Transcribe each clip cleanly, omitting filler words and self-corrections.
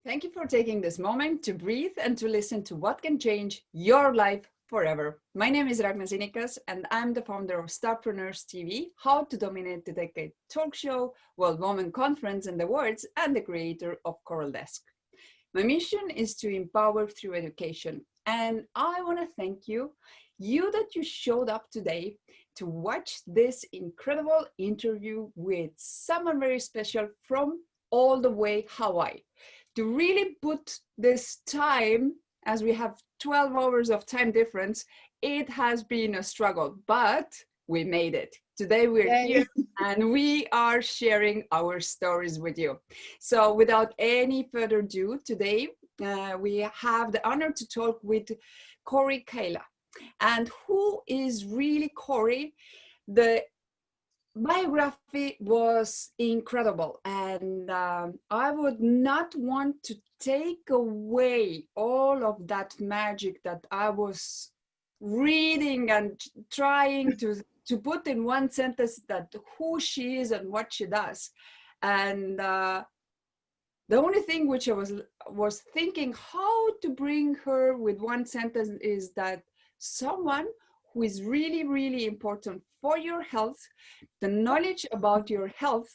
Thank you for taking this moment to breathe and to listen to what can change your life forever. My name is Ragne Sinikas, and I'm the founder of Starpreneurs TV, How to Dominate the Decade talk show, World Women Conference and Awards, and the creator of Coral Desk. My mission is to empower through education. And I want to thank you that you showed up today to watch this incredible interview with someone very special from all the way Hawaii. To really put this time, as we have 12 hours of time difference, it has been a struggle, but we made it. Today we're here and we are sharing our stories with you. So without any further ado, today we have the honor to talk with Kori Gaila. And who is really Kori? The biography was incredible, and I would not want to take away all of that magic that I was reading and trying to put in one sentence that who she is and what she does. And the only thing which I was thinking how to bring her with one sentence is that someone who is really, really important for your health, the knowledge about your health,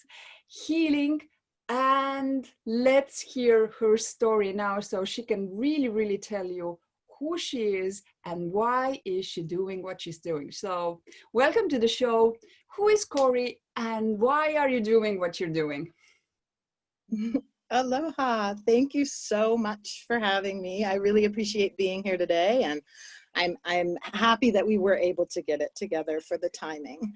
healing, and let's hear her story now so she can really, really tell you who she is and why is she doing what she's doing. So welcome to the show. Who is Kori and why are you doing what you're doing? Aloha. Thank you so much for having me. I really appreciate being here today, and I'm happy that we were able to get it together for the timing.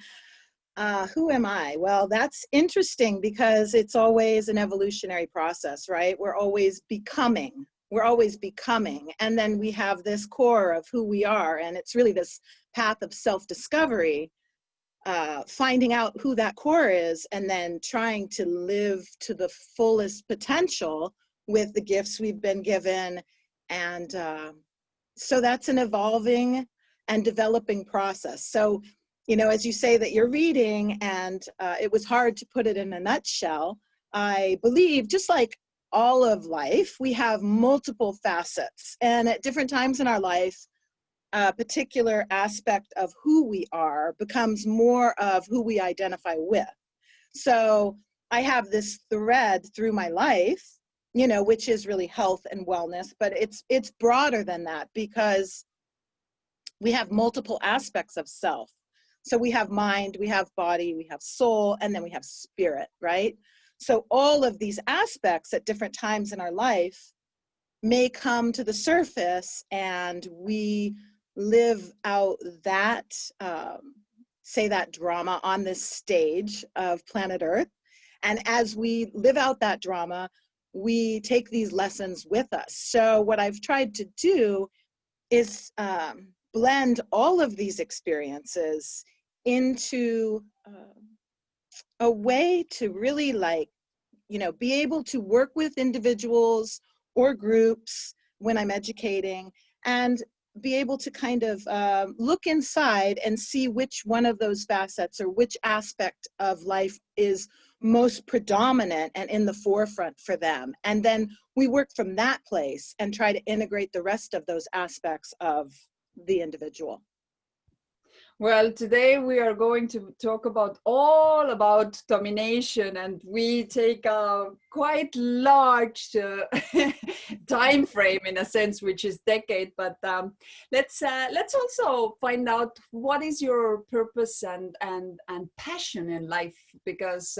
Who am I? Well, that's interesting because it's always an evolutionary process, right? We're always becoming. And then we have this core of who we are, and it's really this path of self-discovery, finding out who that core is, and then trying to live to the fullest potential with the gifts we've been given. And so that's an evolving and developing process. So, you know, as you say that you're reading, and it was hard to put it in a nutshell, I believe just like all of life, we have multiple facets. And at different times in our life, a particular aspect of who we are becomes more of who we identify with. So I have this thread through my life, you know, which is really health and wellness, but it's broader than that because we have multiple aspects of self. So we have mind, we have body, we have soul, and then we have spirit, right? So all of these aspects at different times in our life may come to the surface, and we live out that, say that drama on this stage of planet Earth. And as we live out that drama, we take these lessons with us. So what I've tried to do is blend all of these experiences into a way to really, like, you know, be able to work with individuals or groups when I'm educating, and be able to kind of look inside and see which one of those facets or which aspect of life is most predominant and in the forefront for them. And then we work from that place and try to integrate the rest of those aspects of the individual. Well, today we are going to talk all about domination, and we take a quite large time frame in a sense, which is decade. But let's also find out what is your purpose and passion in life, because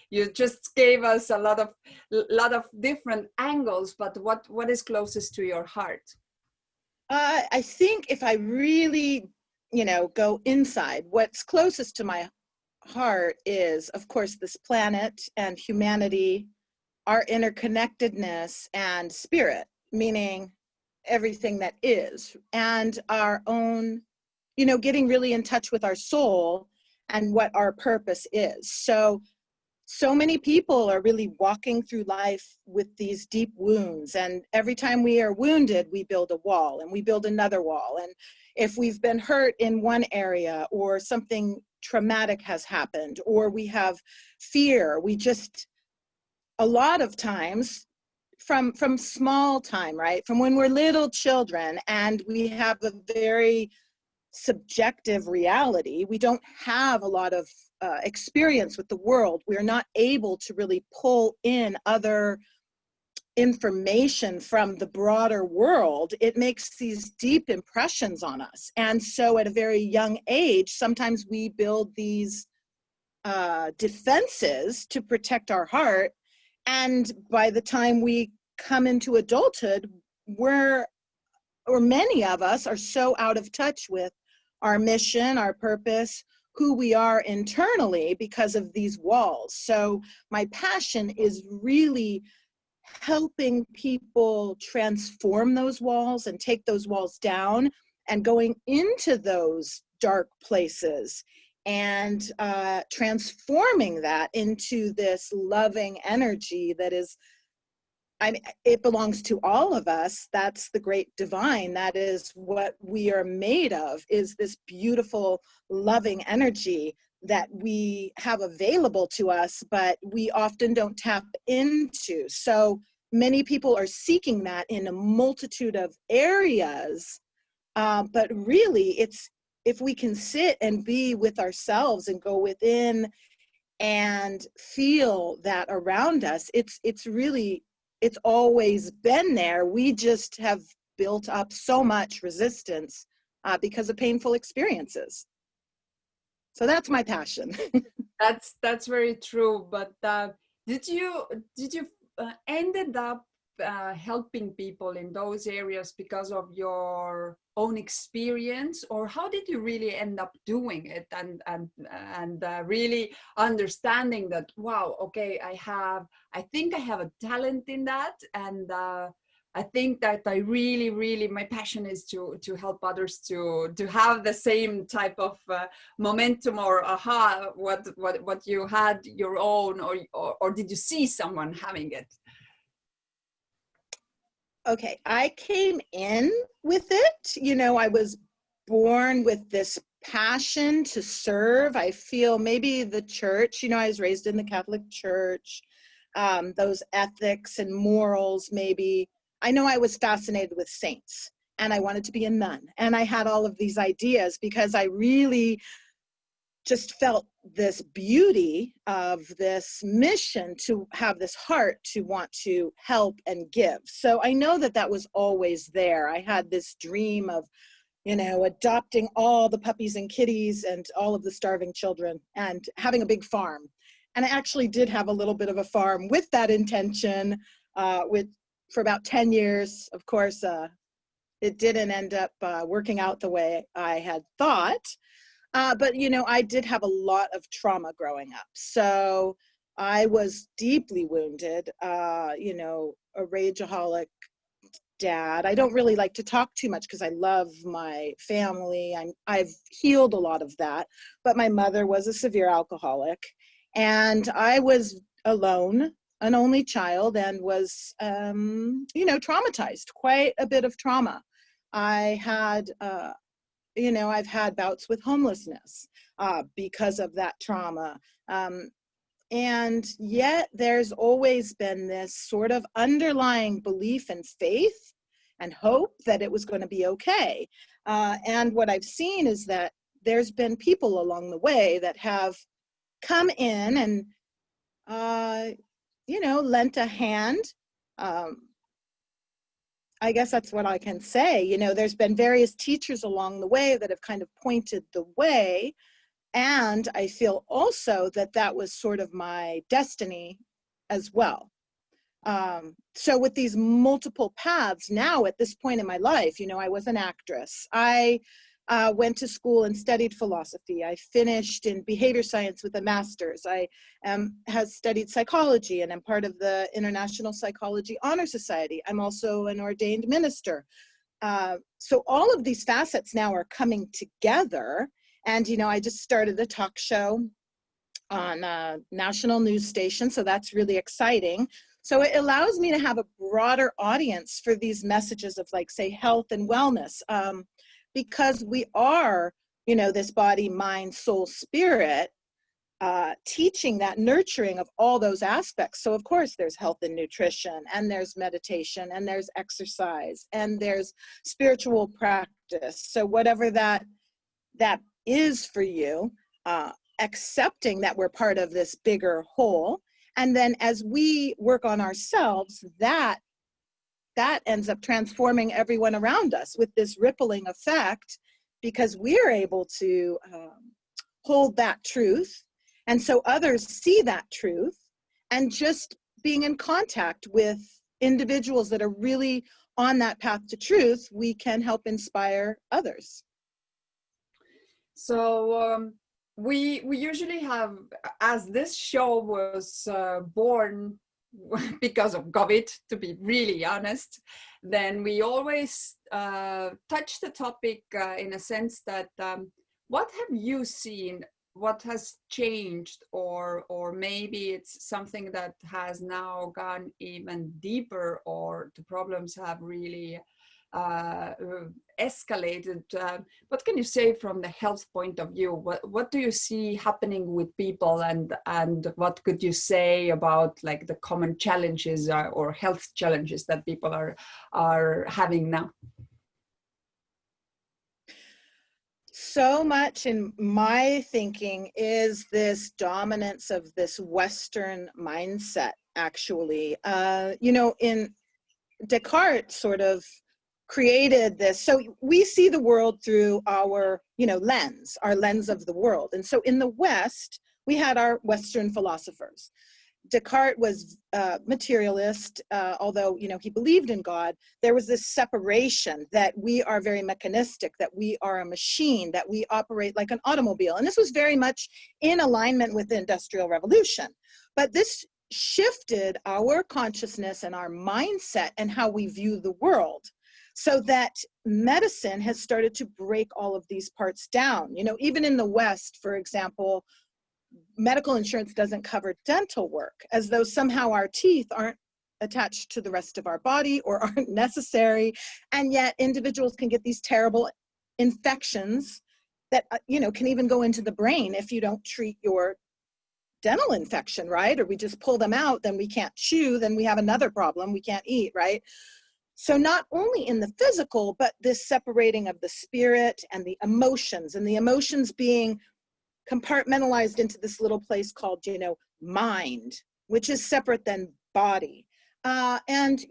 you just gave us a lot of different angles. But what is closest to your heart? I think if I really, you know, go inside, what's closest to my heart is, of course, this planet and humanity, our interconnectedness and spirit, meaning everything that is, and our own, you know, getting really in touch with our soul and what our purpose is. So many people are really walking through life with these deep wounds, and every time we are wounded, we build a wall and we build another wall. And if we've been hurt in one area, or something traumatic has happened, or we have fear, we just, a lot of times, from small time, right? From when we're little children and we have a very subjective reality. We don't have a lot of experience with the world. We're not able to really pull in other information from the broader world. It makes these deep impressions on us. And so at a very young age, sometimes we build these defenses to protect our heart. And by the time we come into adulthood, many of us are so out of touch with our mission, our purpose, who we are internally because of these walls. So my passion is really helping people transform those walls and take those walls down and going into those dark places and transforming that into this loving energy that is, it belongs to all of us. That's the great divine. That is what we are made of, is this beautiful, loving energy that we have available to us, but we often don't tap into. So many people are seeking that in a multitude of areas, but really it's, if we can sit and be with ourselves and go within and feel that around us, it's always been there. We just have built up so much resistance because of painful experiences. So that's my passion. That's very true. But did you ended up helping people in those areas because of your own experience, or how did you really end up doing it and really understanding that, wow, okay, I think I have a talent in that, and I think that I really my passion is to help others to have the same type of momentum or aha what you had your own, or did you see someone having it? Okay, I came in with it. I was born with this passion to serve. I feel maybe the church, I was raised in the Catholic Church, those ethics and morals, maybe. I know I was fascinated with saints and I wanted to be a nun. And I had all of these ideas because I really just felt this beauty of this mission to have this heart to want to help and give. So I know that that was always there. I had this dream of, adopting all the puppies and kitties and all of the starving children and having a big farm. And I actually did have a little bit of a farm with that intention for about 10 years. Of course, it didn't end up working out the way I had thought. But, I did have a lot of trauma growing up. So I was deeply wounded, a rageaholic dad. I don't really like to talk too much because I love my family. I've healed a lot of that. But my mother was a severe alcoholic. And I was alone, an only child, and was, traumatized, quite a bit of trauma. I had I've had bouts with homelessness because of that trauma. And yet there's always been this sort of underlying belief and faith and hope that it was going to be okay. And what I've seen is that there's been people along the way that have come in and, lent a hand. I guess that's what I can say. There's been various teachers along the way that have kind of pointed the way. And I feel also that that was sort of my destiny as well. So with these multiple paths now at this point in my life, I was an actress. I went to school and studied philosophy. I finished in behavior science with a master's. I have studied psychology and I'm part of the International Psychology Honor Society. I'm also an ordained minister. So all of these facets now are coming together. And, I just started a talk show on a national news station. So that's really exciting. So it allows me to have a broader audience for these messages of, like, say, health and wellness. Because we are, this body, mind, soul, spirit, teaching that nurturing of all those aspects. So of course there's health and nutrition, and there's meditation, and there's exercise, and there's spiritual practice. So whatever that is for you, accepting that we're part of this bigger whole. And then as we work on ourselves, that ends up transforming everyone around us with this rippling effect, because we're able to hold that truth. And so others see that truth, and just being in contact with individuals that are really on that path to truth, we can help inspire others. So we usually have, as this show was born because of COVID, to be really honest, then we always touch the topic in a sense that what have you seen? What has changed, or maybe it's something that has now gone even deeper, or the problems have really escalated. What can you say from the health point of view? What do you see happening with people, and what could you say about like the common challenges or health challenges that people are having now? So much in my thinking is this dominance of this Western mindset, actually. In Descartes sort of created this. So we see the world through our, lens, our lens of the world. And so in the West, we had our Western philosophers. Descartes was a materialist, although, he believed in God. There was this separation that we are very mechanistic, that we are a machine, that we operate like an automobile. And this was very much in alignment with the Industrial Revolution. But this shifted our consciousness and our mindset and how we view the world, so that medicine has started to break all of these parts down. Even in the West, for example, medical insurance doesn't cover dental work, as though somehow our teeth aren't attached to the rest of our body or aren't necessary. And yet individuals can get these terrible infections that, can even go into the brain if you don't treat your dental infection, right? Or we just pull them out, then we can't chew, then we have another problem, we can't eat, right? So not only in the physical, but this separating of the spirit and the emotions being compartmentalized into this little place called, mind, which is separate than body. And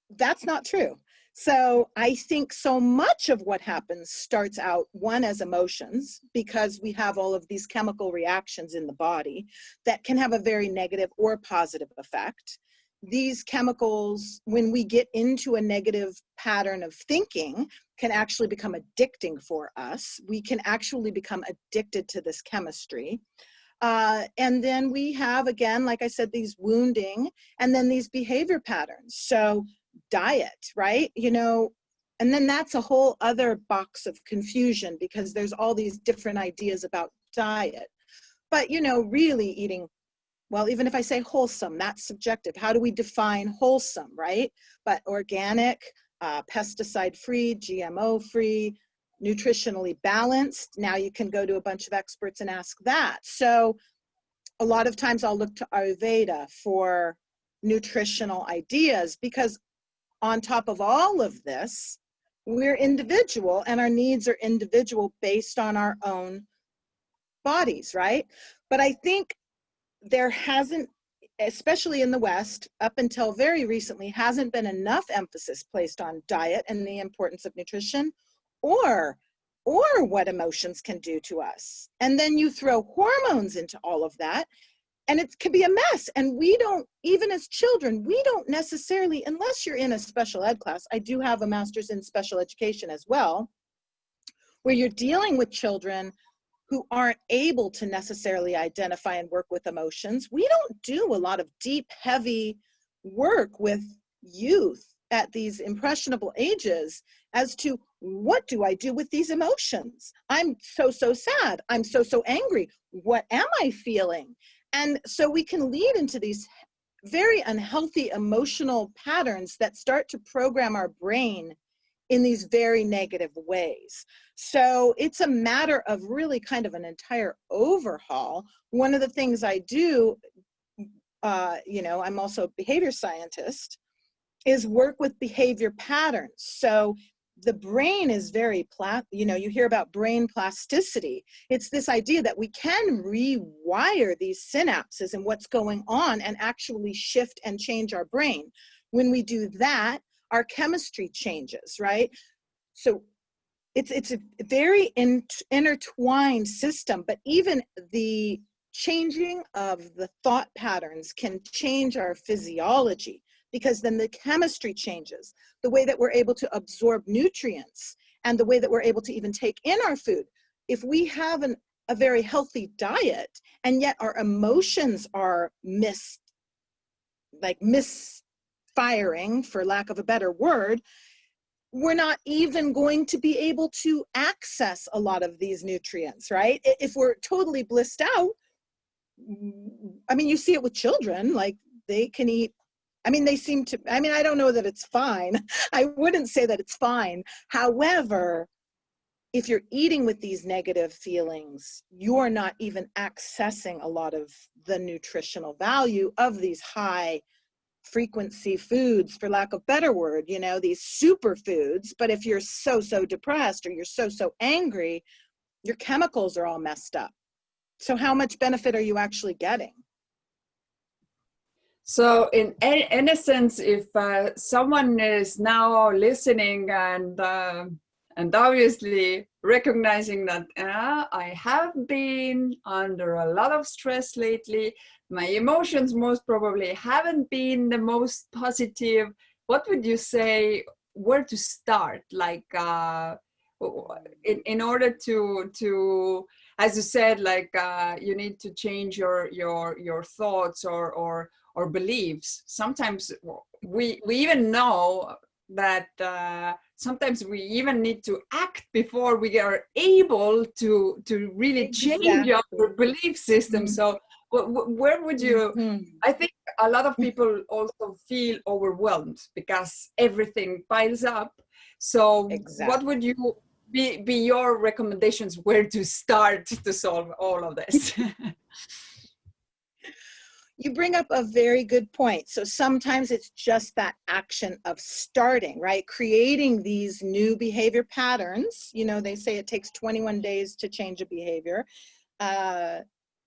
that's not true. So I think so much of what happens starts out, one, as emotions, because we have all of these chemical reactions in the body that can have a very negative or positive effect. These chemicals, when we get into a negative pattern of thinking, can actually become addicting for us. We can actually become addicted to this chemistry. And then we have, again, like I said, these wounding, and then these behavior patterns. So diet, right? And then that's a whole other box of confusion, because there's all these different ideas about diet. But, really eating, well, even if I say wholesome, that's subjective. How do we define wholesome, right? But organic, pesticide-free, GMO-free, nutritionally balanced. Now you can go to a bunch of experts and ask that. So a lot of times I'll look to Ayurveda for nutritional ideas, because on top of all of this, we're individual, and our needs are individual based on our own bodies, right? But I think there hasn't, especially in the West, up until very recently, hasn't been enough emphasis placed on diet and the importance of nutrition, or what emotions can do to us. And then you throw hormones into all of that, and it can be a mess. And we don't, even as children, we don't necessarily, unless you're in a special ed class, I do have a master's in special education as well, where you're dealing with children who aren't able to necessarily identify and work with emotions. We don't do a lot of deep, heavy work with youth at these impressionable ages as to, what do I do with these emotions? I'm so sad. I'm so angry. What am I feeling? And so we can lead into these very unhealthy emotional patterns that start to program our brain in these very negative ways. So it's a matter of really kind of an entire overhaul. One of the things I do, I'm also a behavior scientist, is work with behavior patterns. So the brain is very, you hear about brain plasticity. It's this idea that we can rewire these synapses and what's going on and actually shift and change our brain. When we do that, our chemistry changes, right? So it's a very intertwined system, but even the changing of the thought patterns can change our physiology, because then the chemistry changes, the way that we're able to absorb nutrients and the way that we're able to even take in our food. If we have a very healthy diet and yet our emotions are misfiring, for lack of a better word, we're not even going to be able to access a lot of these nutrients, right? If we're totally blissed out, I mean, you see it with children, like they can eat, I don't know that it's fine. I wouldn't say that it's fine. However, if you're eating with these negative feelings, you're not even accessing a lot of the nutritional value of these high frequency foods, for lack of a better word, these superfoods. But if you're so depressed or you're so angry, your chemicals are all messed up. So how much benefit are you actually getting? So in a sense, if someone is now listening and obviously recognizing that I have been under a lot of stress lately, my emotions most probably haven't been the most positive, what would you say, where to start? Like in order to, as you said, like you need to change your thoughts or beliefs. Sometimes we even know that sometimes we even need to act before we are able to really change our belief system. So where would you, I think a lot of people also feel overwhelmed because everything piles up. So what would you be your recommendations where to start to solve all of this? You bring up a very good point. So sometimes it's just that action of starting, right? Creating these new behavior patterns. They say it takes 21 days to change a behavior.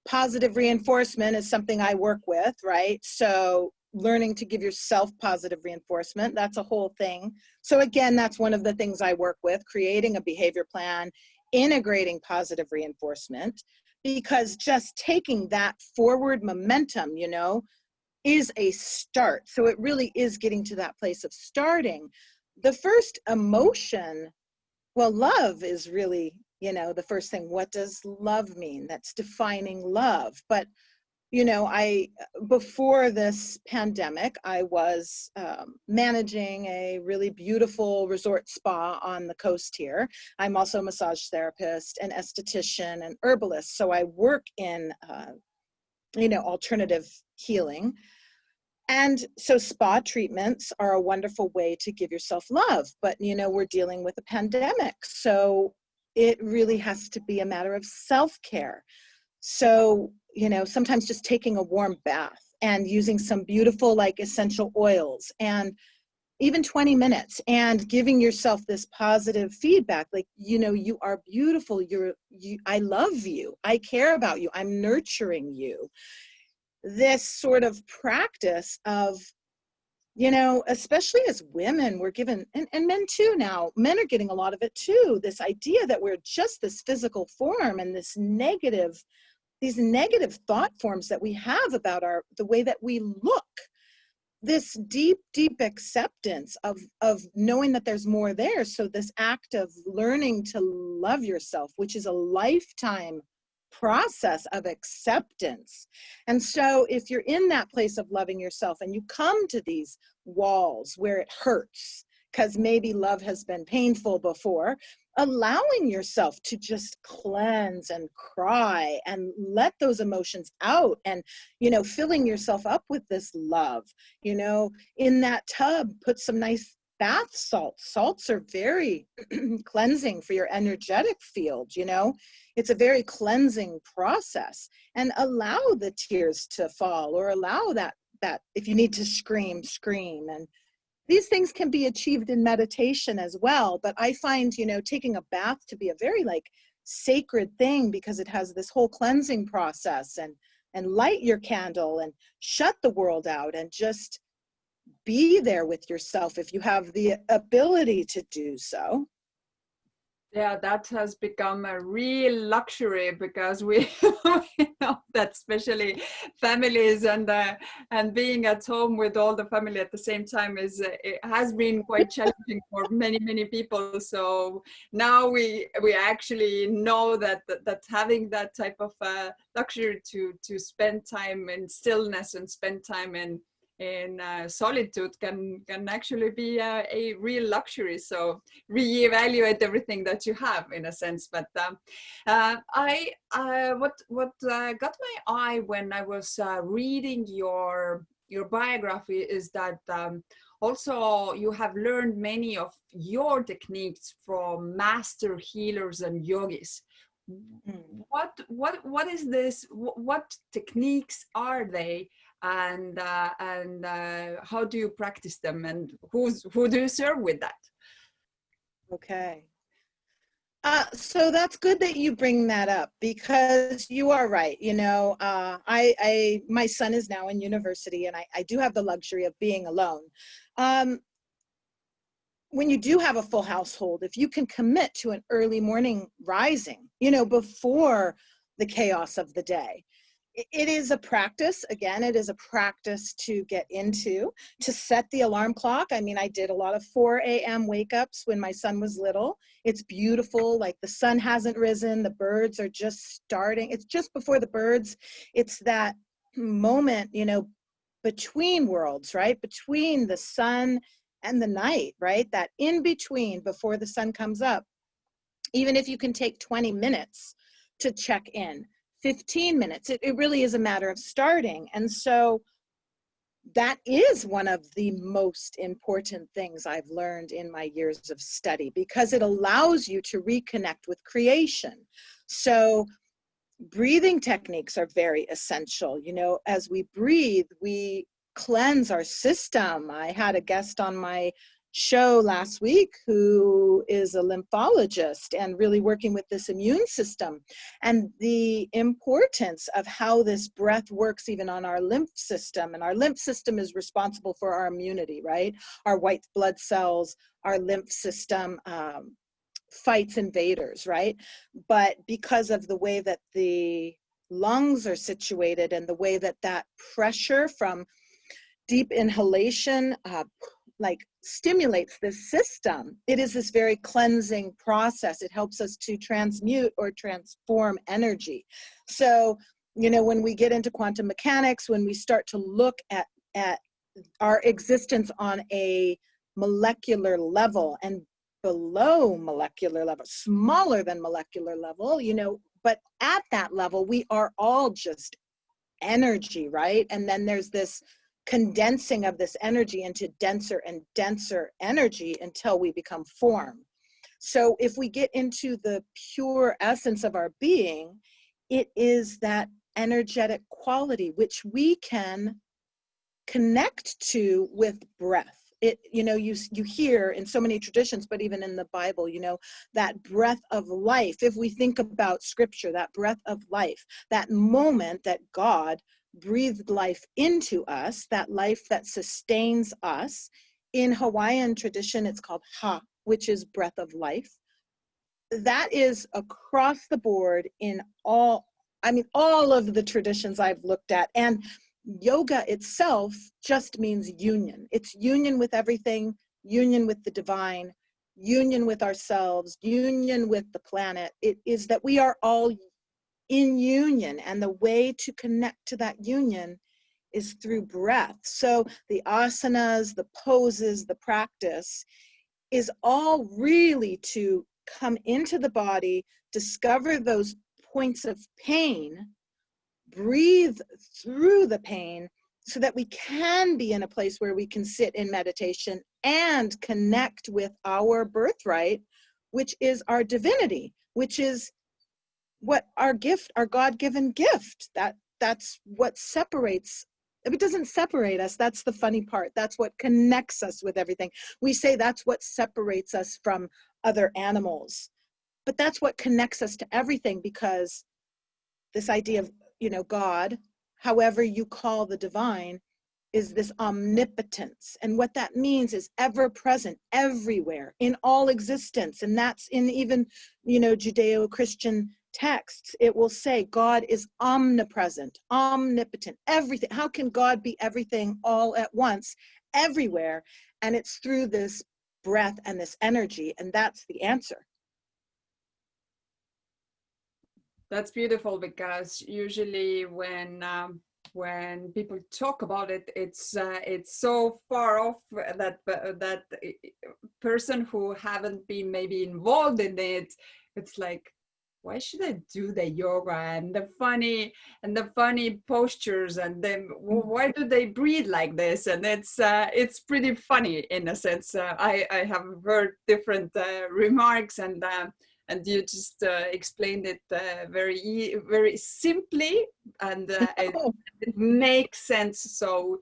Positive reinforcement is something I work with, right? So learning to give yourself positive reinforcement, that's a whole thing. So again, that's one of the things I work with, creating a behavior plan, integrating positive reinforcement. Because just taking that forward momentum, is a start. So it really is getting to that place of starting. The first emotion, well, love is really, the first thing. What does love mean? That's defining love. But before this pandemic, I was managing a really beautiful resort spa on the coast here. I'm also a massage therapist, an esthetician, and herbalist. So I work in, alternative healing. And so spa treatments are a wonderful way to give yourself love. But, we're dealing with a pandemic. So it really has to be a matter of self-care. So, sometimes just taking a warm bath and using some beautiful essential oils, and even 20 minutes, and giving yourself this positive feedback. Like, you are beautiful. I love you. I care about you. I'm nurturing you. This sort of practice of, especially as women, we're given, and men too now, men are getting a lot of it too. This idea that we're just this physical form, and these negative thought forms that we have about the way that we look. This deep acceptance of knowing that there's more there. So this act of learning to love yourself, which is a lifetime process of acceptance. And so if you're in that place of loving yourself and you come to these walls where it hurts, because maybe love has been painful before, allowing yourself to just cleanse and cry and let those emotions out, and filling yourself up with this love. In that tub, put some nice bath salts. Salts are very cleansing for your energetic field, you know. It's a very cleansing process. And allow the tears to fall, or allow that if you need to scream, scream. And these things can be achieved in meditation as well. But I find, you know, taking a bath to be a very like sacred thing, because it has this whole cleansing process. And light your candle and shut the world out and just be there with yourself if you have the ability to do so. Yeah, that has become a real luxury, because we, we know that especially families and being at home with all the family at the same time it has been quite challenging for many people. So now we actually know that having that type of luxury to spend time in stillness and spend time in solitude can actually be a real luxury. So reevaluate everything that you have in a sense. But what got my eye when I was reading your biography is that also you have learned many of your techniques from master healers and yogis. What is this? What techniques are they? And how do you practice them, and who do you serve with that? Okay. So that's good that you bring that up, because you are right. You know, my son is now in university, and I do have the luxury of being alone. When you do have a full household, if you can commit to an early morning rising, you know, before the chaos of the day, it is a practice. Again, it is a practice to get into, to set the alarm clock. I mean, I did a lot of 4 a.m. wake ups when my son was little. It's beautiful. Like, the sun hasn't risen. The birds are just starting. It's just before the birds. It's that moment, you know, between worlds, right? Between the sun and the night, right? That in between, before the sun comes up. Even if you can take 20 minutes to check in, 15 minutes, it really is a matter of starting. And so that is one of the most important things I've learned in my years of study, because it allows you to reconnect with creation. So breathing techniques are very essential. You know, as we breathe, we cleanse our system. I had a guest on my show last week who is a lymphologist and really working with this immune system, and the importance of how this breath works even on our lymph system. And our lymph system is responsible for our immunity, right? Our white blood cells, our lymph system fights invaders, right? But because of the way that the lungs are situated and the way that that pressure from deep inhalation like stimulates this system, it is this very cleansing process. It helps us to transmute or transform energy. So, you know, when we get into quantum mechanics, when we start to look at our existence on a molecular level and below molecular level, smaller than molecular level, you know, but at that level, we are all just energy, right? And then there's this condensing of this energy into denser and denser energy until we become form. So if we get into the pure essence of our being, it is that energetic quality which we can connect to with breath. It, you know, you hear in so many traditions, but even in the Bible, you know, that breath of life. If we think about scripture, that breath of life, that moment that God breathed life into us, that life that sustains us. In Hawaiian tradition, it's called ha, which is breath of life. That is across the board in all of the traditions I've looked at. And yoga itself just means union. It's union with everything, union with the divine, union with ourselves, union with the planet. It is that we are all in union, and the way to connect to that union is through breath. So the asanas, the poses, the practice is all really to come into the body, discover those points of pain, breathe through the pain, so that we can be in a place where we can sit in meditation and connect with our birthright, which is our divinity, which is what our gift, our God-given gift. That's what separates. It doesn't separate us. That's the funny part. That's what connects us with everything. We say that's what separates us from other animals, but that's what connects us to everything, because this idea of, God, however you call the divine, is this omnipotence. And what that means is ever present, everywhere, in all existence. And that's in even, Judeo-Christian texts. It will say God is omnipresent, omnipotent, everything. How can God be everything all at once, everywhere? And it's through this breath and this energy. And that's the answer. That's beautiful, because usually when people talk about it, it's so far off that that person who haven't been maybe involved in it, it's like, why should I do the yoga and the funny postures, and then why do they breathe like this? And it's pretty funny in a sense. I have heard different remarks, and you just explained it very simply, and it makes sense. So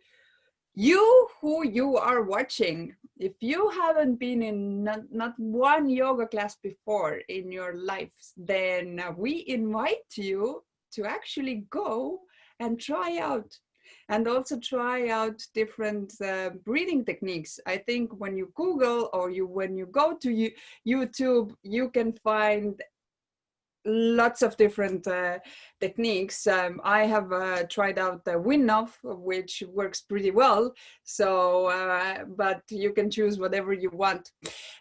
who you are watching, if you haven't been in not one yoga class before in your life, then we invite you to actually go and try out. And also try out different breathing techniques. I think when you Google, or when you go to YouTube, you can find lots of different techniques. I have tried out the Winnow, which works pretty well. So, but you can choose whatever you want.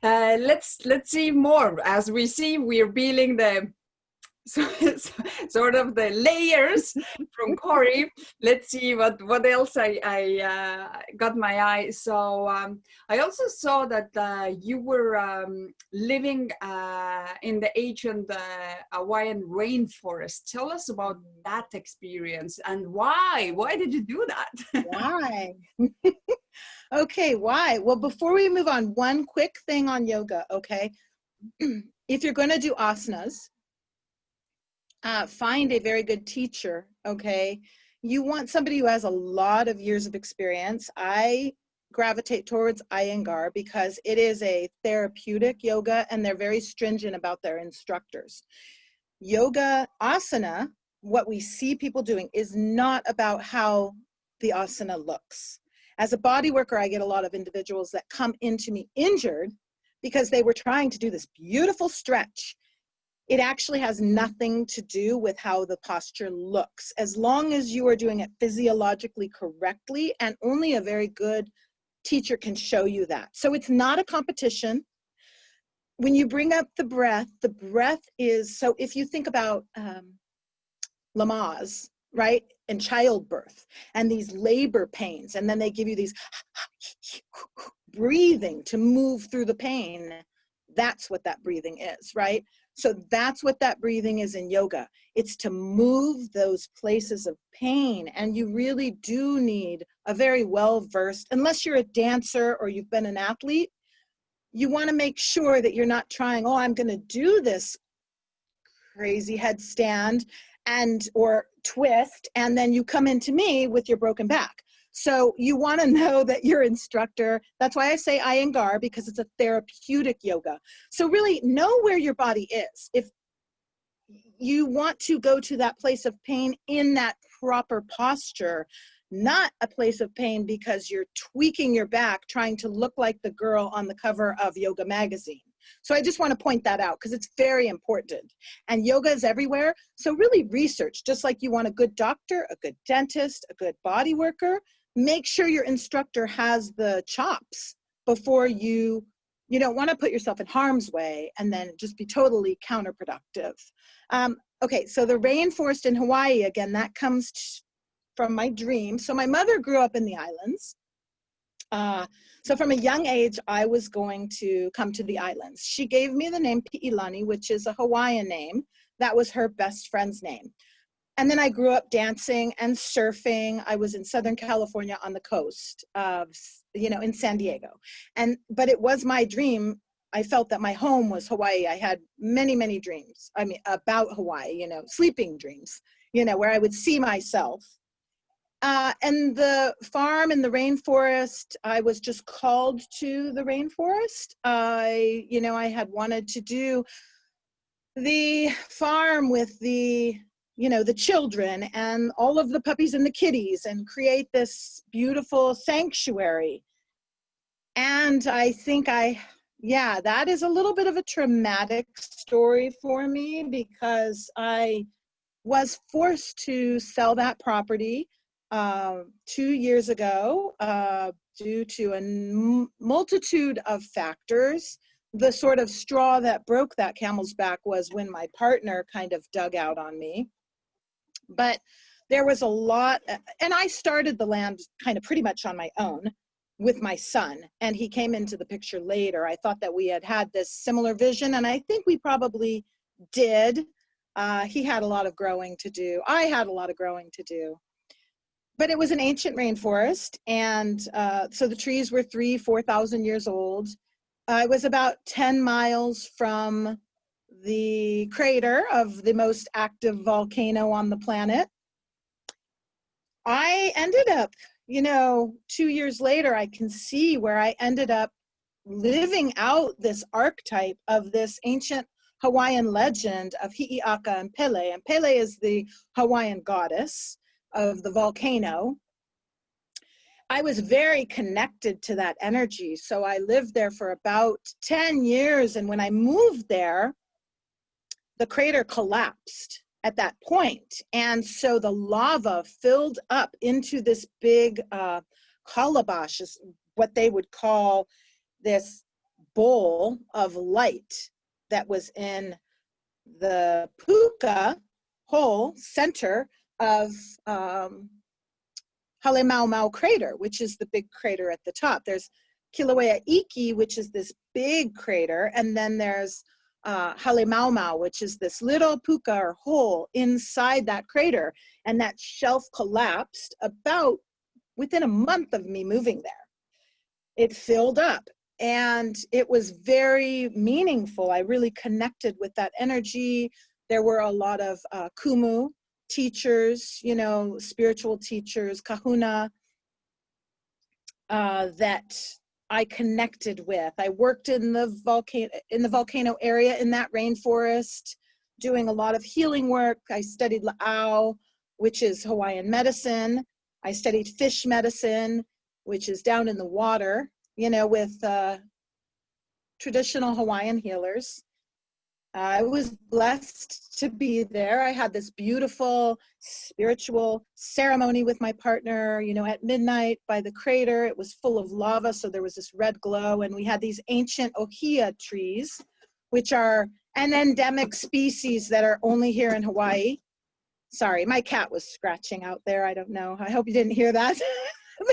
Let's see more. As we see, we're peeling the sort of the layers from Kori. Let's see what else I got my eye. So I also saw that you were living in the ancient Hawaiian rainforest. Tell us about that experience, and why did you do that? Why? Okay, why? Well, before we move on, one quick thing on yoga, okay? If you're going to do asanas, find a very good teacher, okay? You want somebody who has a lot of years of experience. I gravitate towards Iyengar because it is a therapeutic yoga, and they're very stringent about their instructors. Yoga asana, what we see people doing, is not about how the asana looks. As a body worker, I get a lot of individuals that come into me injured because they were trying to do this beautiful stretch. It actually has nothing to do with how the posture looks, as long as you are doing it physiologically correctly, and only a very good teacher can show you that. So it's not a competition. When you bring up the breath is, so if you think about Lamaze, right, and childbirth, and these labor pains, and then they give you these breathing to move through the pain, that's what that breathing is, right? So that's what that breathing is in yoga. It's to move those places of pain. And you really do need a very well-versed, unless you're a dancer or you've been an athlete, you want to make sure that you're not trying, oh, I'm going to do this crazy headstand or twist, and then you come into me with your broken back. So you want to know that your instructor, that's why I say Iyengar, because it's a therapeutic yoga. So really know where your body is. If you want to go to that place of pain in that proper posture, not a place of pain because you're tweaking your back, trying to look like the girl on the cover of Yoga magazine. So I just want to point that out because it's very important. And yoga is everywhere. So really research, just like you want a good doctor, a good dentist, a good body worker. Make sure your instructor has the chops before you don't want to put yourself in harm's way and then just be totally counterproductive. Okay, so the rainforest in Hawaii, again, that comes from my dream. So my mother grew up in the islands. So from a young age, I was going to come to the islands. She gave me the name Pi'ilani, which is a Hawaiian name. That was her best friend's name. And then I grew up dancing and surfing. I was in Southern California on the coast of, in San Diego. But it was my dream. I felt that my home was Hawaii. I had many, many dreams. I mean, about Hawaii, sleeping dreams, where I would see myself. And the farm in the rainforest, I was just called to the rainforest. I had wanted to do the farm with the children and all of the puppies and the kitties and create this beautiful sanctuary. And I think that is a little bit of a traumatic story for me, because I was forced to sell that property 2 years ago due to a multitude of factors. The sort of straw that broke that camel's back was when my partner kind of dug out on me. But there was a lot, and I started the land kind of pretty much on my own with my son, and he came into the picture later. I thought that we had this similar vision, and I think we probably did. He had a lot of growing to do. I had a lot of growing to do. But it was an ancient rainforest, and so the trees were 3,000-4,000 years old. I was about 10 miles from the crater of the most active volcano on the planet. I ended up, 2 years later, I can see where I ended up living out this archetype of this ancient Hawaiian legend of Hi'iaka and Pele. And Pele is the Hawaiian goddess of the volcano. I was very connected to that energy. So I lived there for about 10 years. And when I moved there, the crater collapsed at that point. And so the lava filled up into this big calabash, is what they would call this bowl of light that was in the puka hole center of Halemaumau crater, which is the big crater at the top. There's Kilauea Iki, which is this big crater, and then there's Halemaumau, which is this little puka or hole inside that crater. And that shelf collapsed about within a month of me moving there. It filled up, and it was very meaningful. I really connected with that energy. There were a lot of kumu teachers, spiritual teachers, kahuna, that I connected with. I worked in the volcano area in that rainforest, doing a lot of healing work. I studied la'au, which is Hawaiian medicine. I studied fish medicine, which is down in the water, with traditional Hawaiian healers. I was blessed to be there. I had this beautiful spiritual ceremony with my partner, at midnight by the crater. It was full of lava, so there was this red glow, and we had these ancient ohia trees, which are an endemic species that are only here in Hawaii. Sorry, my cat was scratching out there. I don't know. I hope you didn't hear that.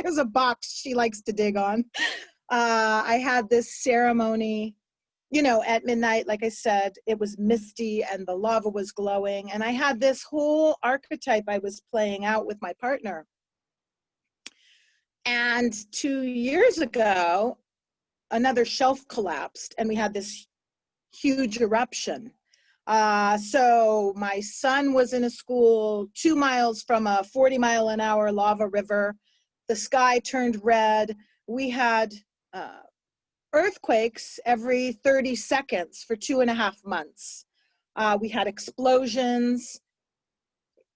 There's a box she likes to dig on. I had this ceremony, at midnight. Like I said, it was misty and the lava was glowing. And I had this whole archetype I was playing out with my partner. And 2 years ago, another shelf collapsed and we had this huge eruption. So my son was in a school 2 miles from a 40-mile-an-hour lava river. The sky turned red. We had earthquakes every 30 seconds for 2.5 months. We had explosions.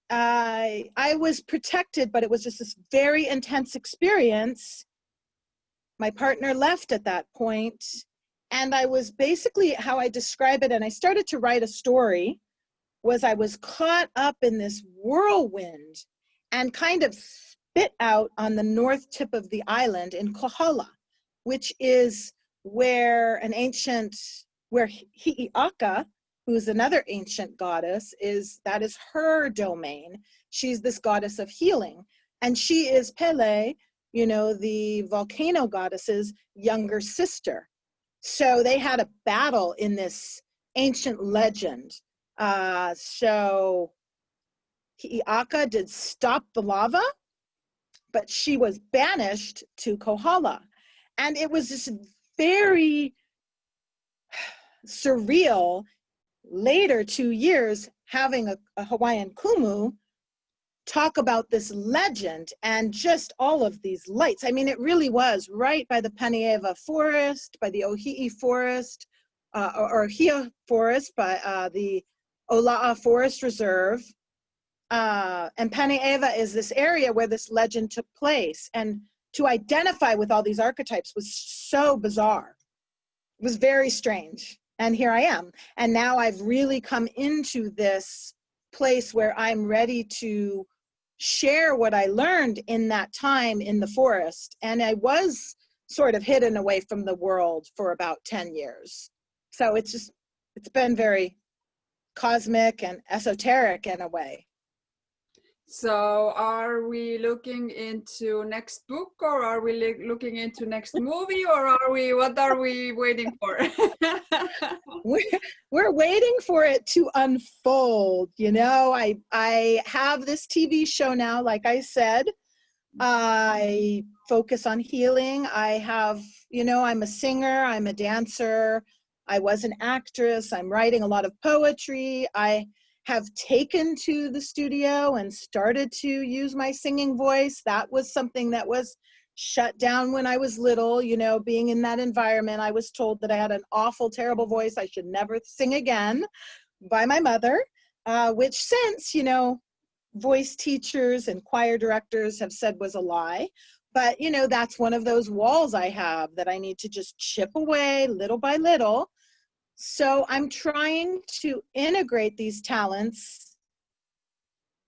I was protected, but it was just this very intense experience. My partner left at that point, and I was basically, how I describe it, and I started to write a story, was I was caught up in this whirlwind and kind of spit out on the north tip of the island in Kohala, which is where Hi'iaka, who's another ancient goddess, that is her domain. She's this goddess of healing. And she is Pele, the volcano goddess's younger sister. So they had a battle in this ancient legend. So Hi'iaka did stop the lava, but she was banished to Kohala. And it was this very surreal, later 2 years, having a Hawaiian kumu talk about this legend and just all of these lights. I mean, it really was right by the Panieva forest, by the Ohi'i forest, or Hia forest, by the Ola'a Forest Reserve. And Panieva is this area where this legend took place. And to identify with all these archetypes was so bizarre. It was very strange. And here I am. And now I've really come into this place where I'm ready to share what I learned in that time in the forest. And I was sort of hidden away from the world for about 10 years. So it's been very cosmic and esoteric in a way. So are we looking into next book, or are we looking into next movie, or what are we waiting for? We're waiting for it to unfold. You know, I have this TV show now, like I said. I focus on healing. I have, you know, I'm a singer, I'm a dancer, I was an actress, I'm writing a lot of poetry. I have taken to the studio and started to use my singing voice. That was something that was shut down when I was little, you know, being in that environment. I was told that I had an awful, terrible voice. I should never sing again by my mother, which since, you know, voice teachers and choir directors have said was a lie. But, you know, that's one of those walls I have that I need to just chip away little by little. So I'm trying to integrate these talents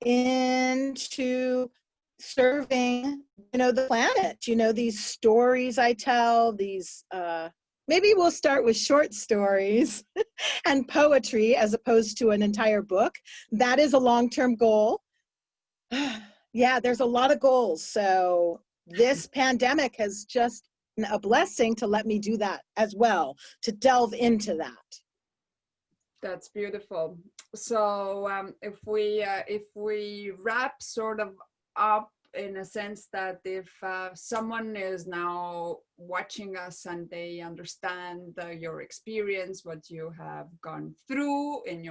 into serving, you know, the planet, you know, these stories I tell, these, maybe we'll start with short stories and poetry as opposed to an entire book. That is a long-term goal. Yeah, there's a lot of goals. So this pandemic has just been a blessing to let me do that as well, to delve into that. That's beautiful. So if we wrap sort of up in a sense that if someone is now watching us and they understand your experience, what you have gone through in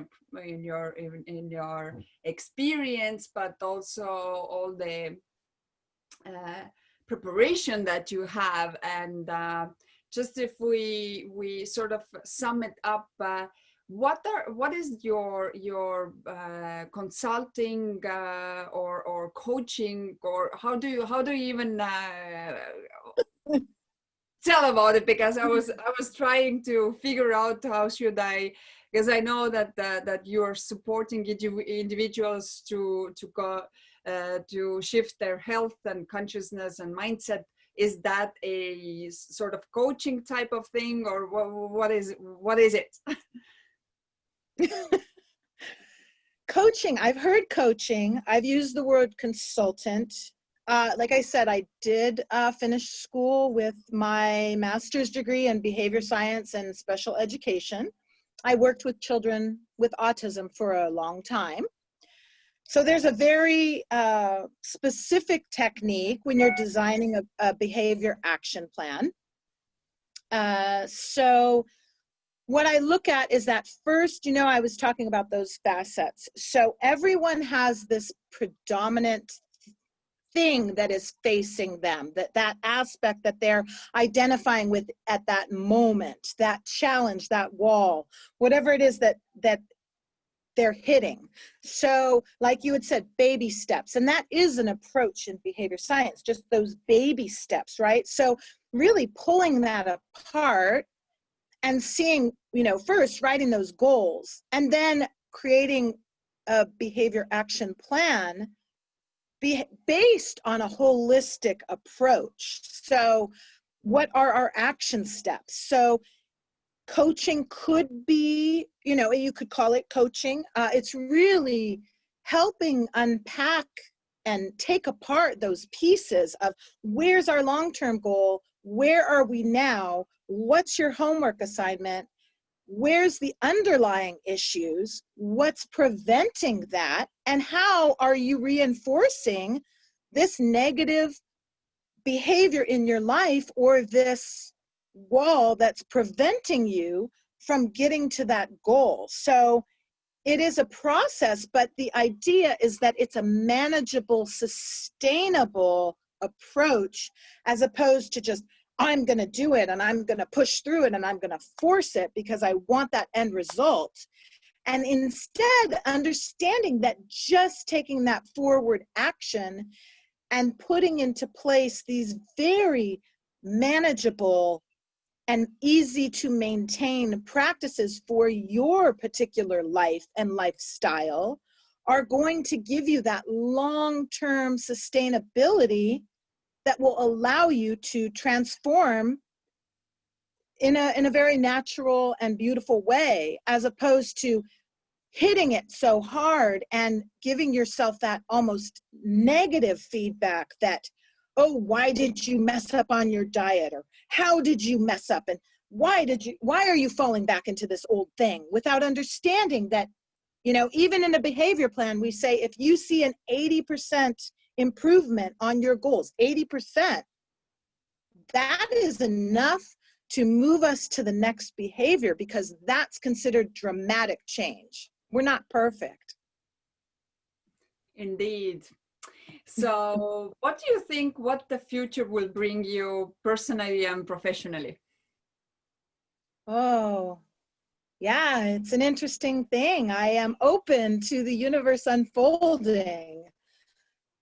your experience, but also all the preparation that you have, and just if we sort of sum it up, what is your consulting or coaching, or how do you even tell about it? Because I was trying to figure out how should I, because I know that that you're supporting individuals to shift their health and consciousness and mindset. Is that a sort of coaching type of thing, or what is it? Coaching, I've heard coaching. I've used the word consultant. Like I said, I did finish school with my master's degree in behavior science and special education. I worked with children with autism for a long time. So there's a very specific technique when you're designing a behavior action plan. So what I look at is that first, you know, I was talking about those facets. So everyone has this predominant thing that is facing them, that aspect that they're identifying with at that moment, that challenge, that wall, whatever it is that they're hitting. So like you had said, baby steps, and that is an approach in behavior science, just those baby steps, right? So really pulling that apart and seeing, you know, first writing those goals and then creating a behavior action plan based on a holistic approach. So what are our action steps? So coaching could be, you know, you could call it coaching. It's really helping unpack and take apart those pieces of where's our long-term goal, where are we now, what's your homework assignment, where's the underlying issues, what's preventing that, and how are you reinforcing this negative behavior in your life, or this wall that's preventing you from getting to that goal. So it is a process, but the idea is that it's a manageable, sustainable approach, as opposed to just, I'm going to do it and I'm going to push through it and I'm going to force it because I want that end result. And instead, understanding that just taking that forward action and putting into place these very manageable and easy to maintain practices for your particular life and lifestyle are going to give you that long-term sustainability that will allow you to transform in a very natural and beautiful way, as opposed to hitting it so hard and giving yourself that almost negative feedback that, oh, why did you mess up on your diet? Or how did you mess up? And why are you falling back into this old thing? Without understanding that, you know, even in a behavior plan, we say, if you see an 80% improvement on your goals, 80%, that is enough to move us to the next behavior, because that's considered dramatic change. We're not perfect. Indeed. So what do you think, what the future will bring you personally and professionally? Oh, yeah, it's an interesting thing. I am open to the universe unfolding.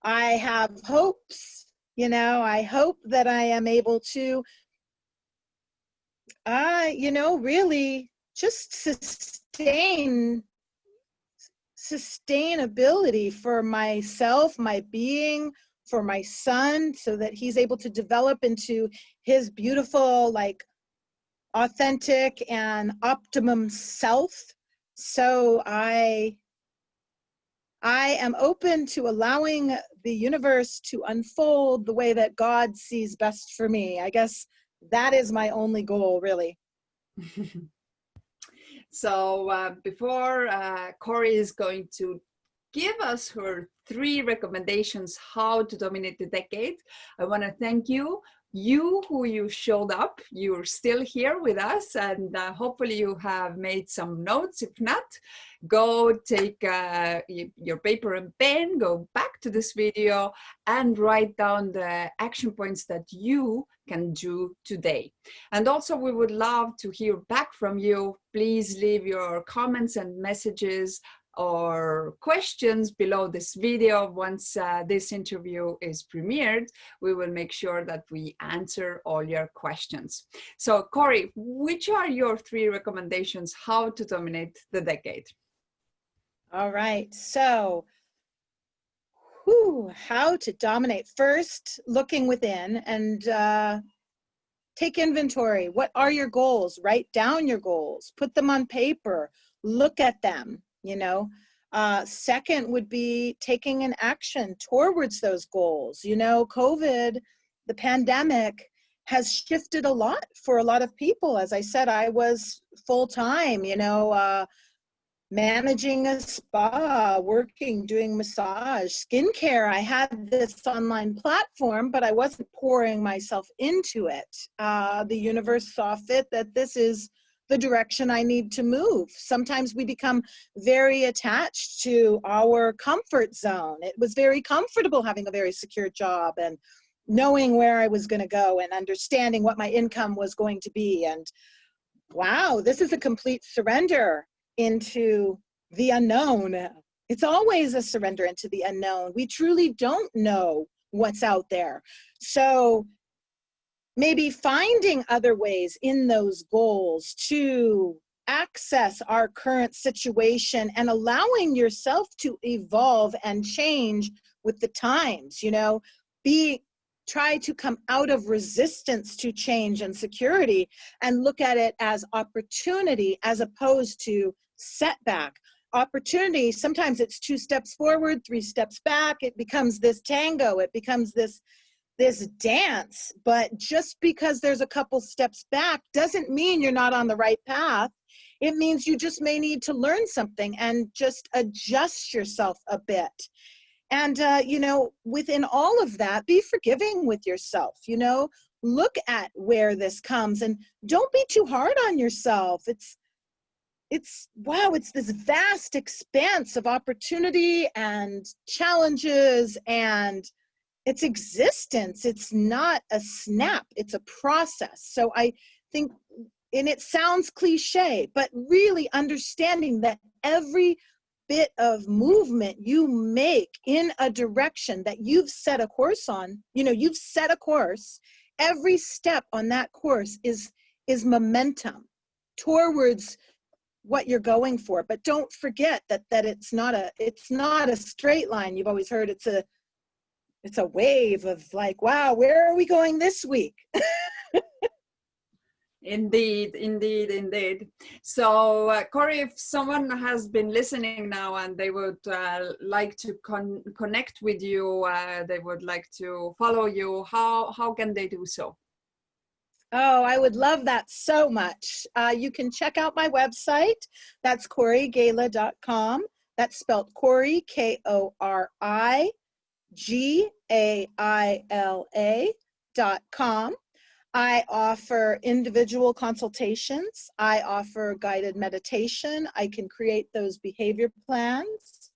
I have hopes, you know, I hope that I am able to, you know, really just sustainability for myself, my being, for my son, so that he's able to develop into his beautiful, like, authentic and optimum self. So I am open to allowing the universe to unfold the way that God sees best for me. I guess that is my only goal, really. So before Kori is going to give us her 3 recommendations how to dominate the decade, I want to thank you who you showed up. You're still here with us, and hopefully you have made some notes. If not, go take your paper and pen, go back to this video and write down the action points that you can do today. And also, we would love to hear back from you. Please leave your comments and messages or questions below this video. Once this interview is premiered, we will make sure that we answer all your questions. So Kori, which are your 3 recommendations how to dominate the decade? All right, so how to dominate. First, looking within and take inventory. What are your goals? Write down your goals, put them on paper, look at them, you know. Second would be taking an action towards those goals. You know, COVID, the pandemic, has shifted a lot for a lot of people. As I said, I was full-time, you know, managing a spa, working, doing massage, skincare. I had this online platform, but I wasn't pouring myself into it. The universe saw fit that this is the direction I need to move. Sometimes we become very attached to our comfort zone. It was very comfortable having a very secure job and knowing where I was going to go and understanding what my income was going to be. And wow, this is a complete surrender into the unknown. It's always a surrender into the unknown. We truly don't know what's out there. So maybe finding other ways in those goals to access our current situation and allowing yourself to evolve and change with the times, you know, try to come out of resistance to change and security and look at it as opportunity as opposed to setback. Opportunity, sometimes it's 2 steps forward, 3 steps back. It becomes this tango. It becomes this dance. But just because there's a couple steps back doesn't mean you're not on the right path. It means you just may need to learn something and just adjust yourself a bit. And, you know, within all of that, be forgiving with yourself, you know, look at where this comes and don't be too hard on yourself. Wow, it's this vast expanse of opportunity and challenges and its existence. It's not a snap, it's a process. So I think, and it sounds cliche, but really understanding that every bit of movement you make in a direction that you've set a course on, you know, you've set a course, every step on that course is momentum towards what you're going for. But don't forget that it's not a straight line. You've always heard it's a wave of like, wow, where are we going this week? Indeed, indeed, indeed. So, Kori, if someone has been listening now and they would like to connect with you, they would like to follow you, how can they do so? Oh, I would love that so much. You can check out my website. That's KoriGaila.com. That's spelled Kori, KoriGaila.com. I offer individual consultations. I offer guided meditation. I can create those behavior plans.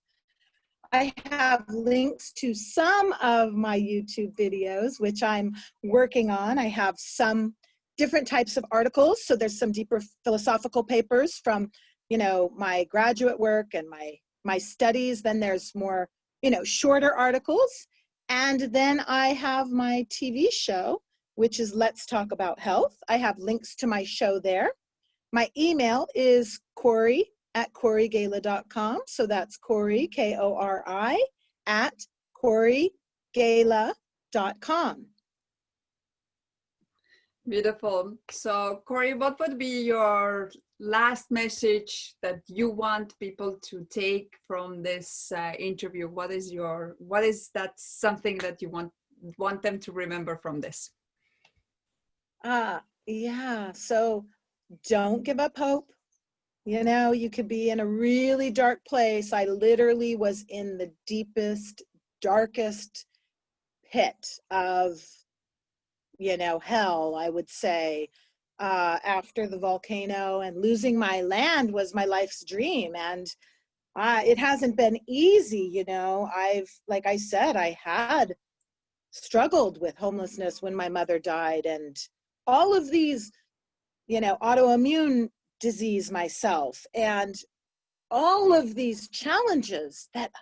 I have links to some of my YouTube videos, which I'm working on. I have some different types of articles. So there's some deeper philosophical papers from, you know, my graduate work and my studies. Then there's more, you know, shorter articles. And then I have my TV show, which is Let's Talk About Health. I have links to my show there. My email is Kori@KoriGaila.com. So that's Kori, Kori, @KoriGaila.com. Beautiful. So, Kori, what would be your last message that you want people to take from this interview? What is that something that you want them to remember from this? Yeah, so don't give up hope. You know, you could be in a really dark place. I literally was in the deepest, darkest pit of, you know, hell, I would say, after the volcano, and losing my land was my life's dream. And it hasn't been easy, you know. Like I said, I had struggled with homelessness when my mother died, and all of these, you know, autoimmune disease myself, and all of these challenges that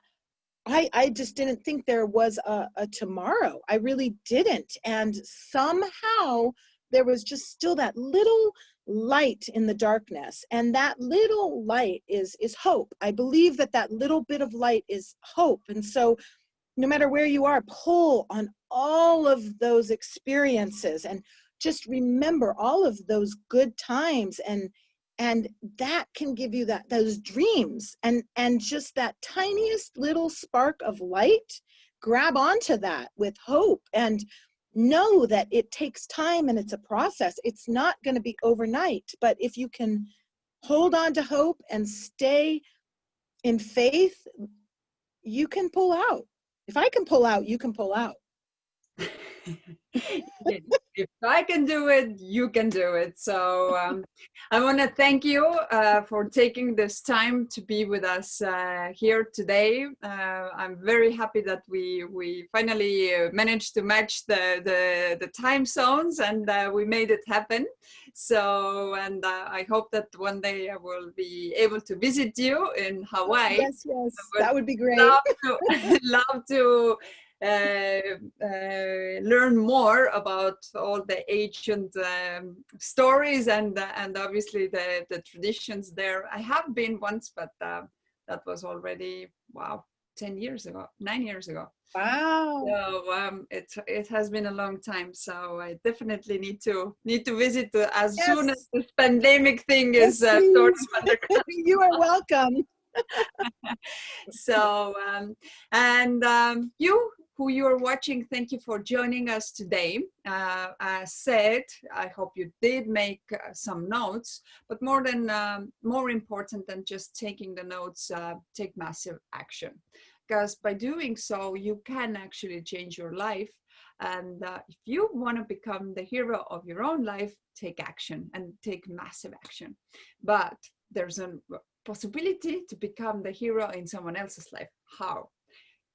I just didn't think there was a tomorrow. I really didn't. And somehow there was just still that little light in the darkness. And that little light is hope. I believe that little bit of light is hope. And so no matter where you are, pull on all of those experiences and just remember all of those good times, and that can give you those dreams and just that tiniest little spark of light. Grab onto that with hope and know that it takes time and it's a process. It's not going to be overnight, but if you can hold on to hope and stay in faith, you can pull out. If I can pull out, you can pull out. If I can do it, you can do it. So I want to thank you for taking this time to be with us here today. I'm very happy that we finally managed to match the time zones, and we made it happen. So, and I hope that one day I will be able to visit you in Hawaii. Yes, that would be great. Love to learn more about all the ancient stories and obviously the traditions there. I have been once, but that was already 9 years ago. Wow. So it has been a long time. So I definitely need to visit as Yes. soon as this pandemic thing is sort of under control. You are welcome. So you who you are watching, thank you for joining us today. As said, I hope you did make some notes, but more important than just taking the notes, take massive action. Because by doing so, you can actually change your life. And if you want to become the hero of your own life, take action and take massive action. But there's a possibility to become the hero in someone else's life. How?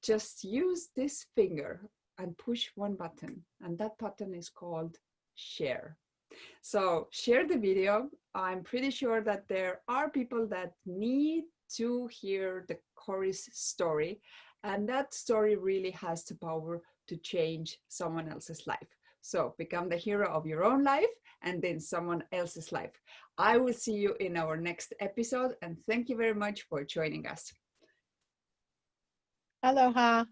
Just use this finger and push one button, and that button is called share. So share the video. I'm pretty sure that there are people that need to hear the Kori's story, and that story really has the power to change someone else's life. So become the hero of your own life and then someone else's life. I will see you in our next episode, and thank you very much for joining us. Aloha.